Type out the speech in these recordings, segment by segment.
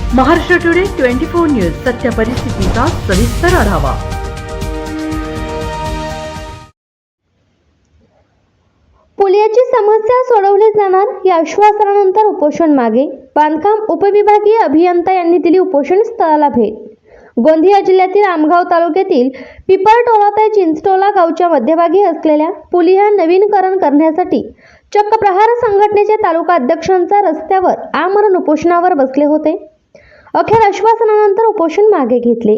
Maharashtra today 24 news सत्य परिस्थितीचा सविस्तर आढावा। पुलियाची समस्या सोडवली जाणार या आश्वासनानंतर उपोषण मागे, बांधकाम उपविभागीय अभियंता यांनी दिली उपोषण स्थळाला भेट। गोंदिया जिल्ह्यातील आमगाव तालुक्यातील पिपळटोला ते चिंचटोला गावच्या मध्यभागी असलेल्या पुलिया नवीनकरण करण्यासाठी चक्क प्रहार संघटनेचे तालुका अध्यक्षांचा रस्त्यावर आमरण उपोषणावर बसले होते। अखेर आश्वासनानंतर उपोषण मागे घेतले।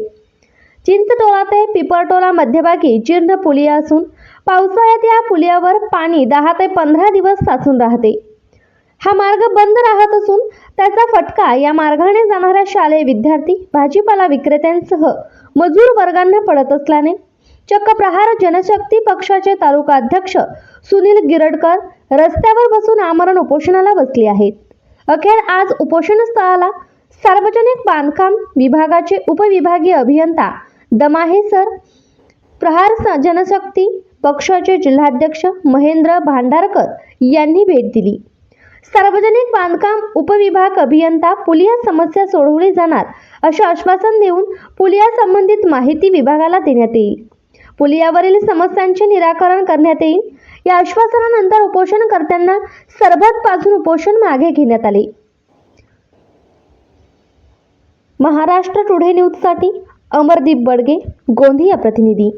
चिंचटोला ते पिपळटोला मध्यभागी जीर्ण पुलिया असून पावसाळ्यात या पुलियावर पाणी 10 ते 15 दिवस साचून राहते। हा मार्ग बंद राहत असून त्याचा फटका या मार्गाने जाणाऱ्या शालेय विद्यार्थी, भाजीपाला विक्रेत्यांसह मजूर वर्गांना पडत असल्याने चक्क प्रहार जनशक्ती पक्षाचे तालुका अध्यक्ष सुनील गिरडकर रस्त्यावर बसून आमरण उपोषणाला बसले आहेत। अखेर आज उपोषण स्थळाला सार्वजनिक बांधकाम विभागाचे उपविभागीय अभियंता दमाहे सर, प्रहार जनशक्ती पक्षाचे जिल्हाध्यक्ष महेंद्र भांडारकर यांनी भेट दिली। सार्वजनिक बांधकाम उपविभाग अभियंता पुलिया समस्या सोडवली जाणार असे आश्वासन देऊन पुलिया संबंधित माहिती विभागाला देण्यात येईल। पुलियावरील समस्यांचे निराकरण करण्यात येईल। या आश्वासनानंतर उपोषणकर्त्यांना सरबत पाजून उपोषण मागे घेण्यात आले। महाराष्ट्र टुडे न्यूज साठी अमरदीप बडगे, गोंदिया प्रतिनिधी।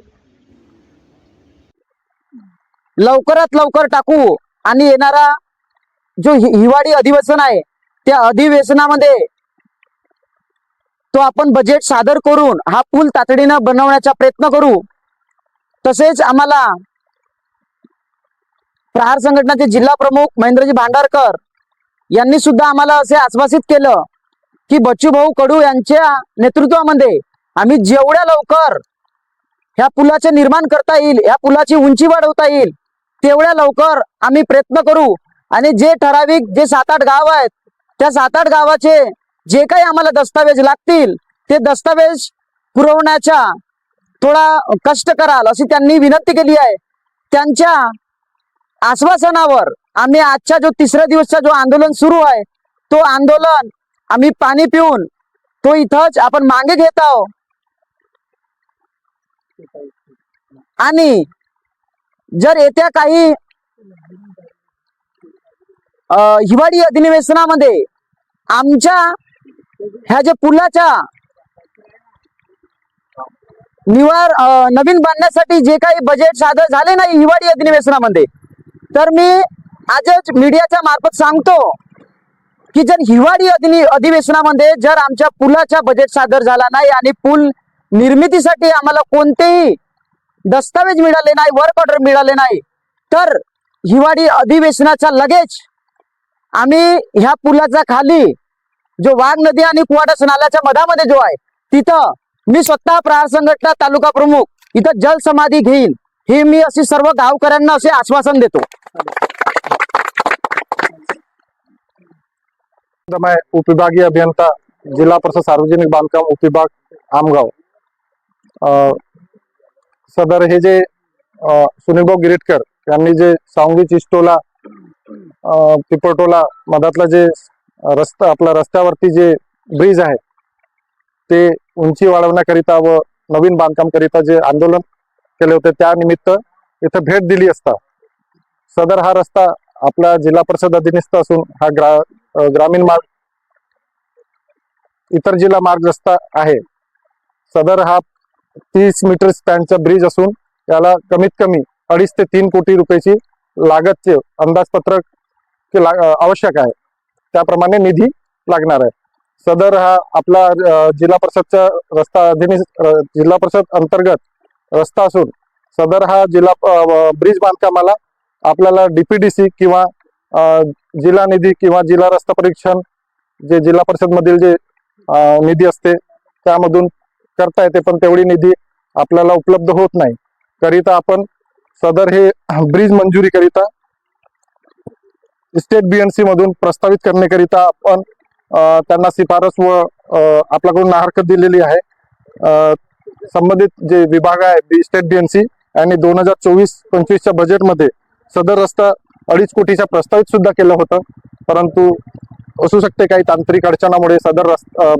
लवकरात लवकर टाकू आणि येणारा जो हिवाळी अधिवेशन आहे त्या अधिवेशनामध्ये तो आपण बजेट सादर करून हा पूल तातडीने बनवण्याचा प्रयत्न करू। तसेच आम्हाला प्रहार संघटनेचे जिल्हा प्रमुख महेंद्रजी भांडारकर यांनी सुद्धा आम्हाला असे आश्वासित केलं की बच्चूभाऊ कडू यांच्या नेतृत्वामध्ये आम्ही जेवढ्या लवकर ह्या पुलाचे निर्माण करता येईल, ह्या पुलाची उंची वाढवता येईल तेवढ्या लवकर आम्ही प्रयत्न करू। आणि जे ठराविक जे 7-8 गाव आहेत त्या 7-8 गावाचे जे काही आम्हाला दस्तावेज लागतील ते दस्तावेज पुरवण्याचा थोडा कष्ट कराल अशी त्यांनी विनंती केली आहे। त्यांच्या आश्वासनावर आम्ही आजच्या जो 3ऱ्या दिवसचा जो आंदोलन सुरू आहे तो आंदोलन आम्ही पाणी पिऊन तो इथंच आपण मागे घेत आहोत। आणि जर येत्या काही हिवाळी अधिवेशनामध्ये आमच्या ह्या जे पुलाच्या नवीन बांधण्यासाठी जे काही बजेट सादर झाले नाही हिवाळी अधिवेशनामध्ये, तर मी आजच मीडियाच्या मार्फत सांगतो की जर हिवाळी अधिवेशनामध्ये जर आमच्या पुलाचा बजेट सादर झाला नाही आणि पूल निर्मितीसाठी आम्हाला कोणतेही दस्तावेज मिळाले नाही, वर्क ऑर्डर मिळाले नाही, तर हिवाळी अधिवेशनाच्या लगेच आम्ही ह्या पुलाच्या खाली जो वाघ नदी आणि कुवाडास नाल्याच्या मधामध्ये जो आहे तिथं मी स्वतः प्रहार संघटना तालुका प्रमुख इथं जल समाधी घेईन, हे मी अशी सर्व गावकऱ्यांना असे आश्वासन देतो। मैं उपविभागीय अभियंता जिला परिषद सार्वजनिक बांधकाम उपविभाग आमगाव। सदर हे जे सुनीलभाऊ गिरटकर यांनी जे सांगवी चिंचटोला पिपळटोला मधातला जे रस्ता आपला रस्त्यावरती जे ब्रिज आहे ते उंची वाढवण्याकरिता व नवीन बांधकाम करिता जे आंदोलन केले होते त्या निमित्त इथे भेट दिली असता सदर हा रस्ता आपला जिल्हा परिषद अधीनस्थ असून हा ग्रामीण मार्ग इतर जिल्हा मार्ग रस्ता आहे। सदर हा 30 मीटर स्पॅनचा ब्रिज असून याला कमीत कमी 2.5 ते 3 कोटी रुपयाची लागतचे अंदाजपत्रक आवश्यक आहे, त्याप्रमाणे निधी लागणार आहे। सदर हा आपला जिल्हा परिषदचा रस्ता जिल्हा परिषद अंतर्गत रस्ता असून सदर हा जिल्हा ब्रिज बांधकामाला आपल्याला डीपीडीसी किंवा जिल्हा निधी किंवा जिल्हा रस्ता परीक्षण जे जिल्हा परिषद मधील जे निधी असते त्यामधून करता येते, पण तेवढी निधी आपल्याला उपलब्ध होत नाही। करिता आपण सदर हे ब्रिज मंजुरी करिता स्टेट बीएनसी मधून प्रस्तावित करण्याकरिता आपण त्यांना शिफारस व आपल्याकडून हरकत दिलेली आहे। संबंधित जे विभाग आहे स्टेट बीएनसी यांनी 2024-25च्या बजेटमध्ये सदर रस्ता 2.5 कोटीच्या प्रस्तावित सुद्धा केलं होतं, परंतु असू शकते काही तांत्रिक अडचणामुळे सदर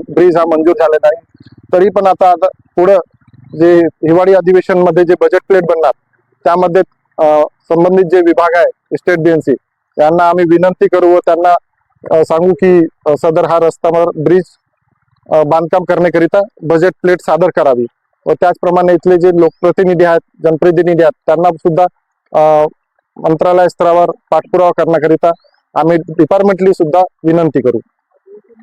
ब्रिज हा मंजूर झालेला आहे. तरी पण आता पुढं जे हिवाळी अधिवेशन मध्ये जे बजेट प्लेट बनणार त्यामध्ये संबंधित जे विभाग आहे स्टेट बीएमसी यांना आम्ही विनंती करू व त्यांना सांगू की सदर हा रस्त्यावर ब्रिज बांधकाम करण्याकरिता बजेट प्लेट सादर करावी व त्याचप्रमाणे इथले जे लोकप्रतिनिधी आहेत जनप्रतिनिधी आहेत त्यांना सुद्धा मंत्रालय स्तरावर पाठपुरावा करण्याकरिता आम्ही डिपार्टमेंटली सुद्धा विनंती करू.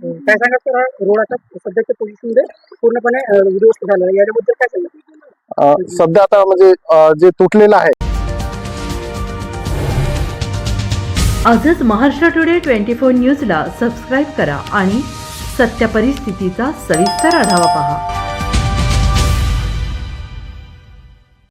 काय सांगा सर, रोड आता सध्याच्या पोझिशनमध्ये पूर्णपणे उद्ध्वस्त झालेला आहे, याच्याबद्दल काय सांगा? सध्या आता म्हणजे जे तुटलेलं आहे. आजच महाराष्ट्र टुडे 24 न्यूजला सबस्क्राईब करा आणि सत्य परिस्थितीचा सविस्तर आढावा पहा.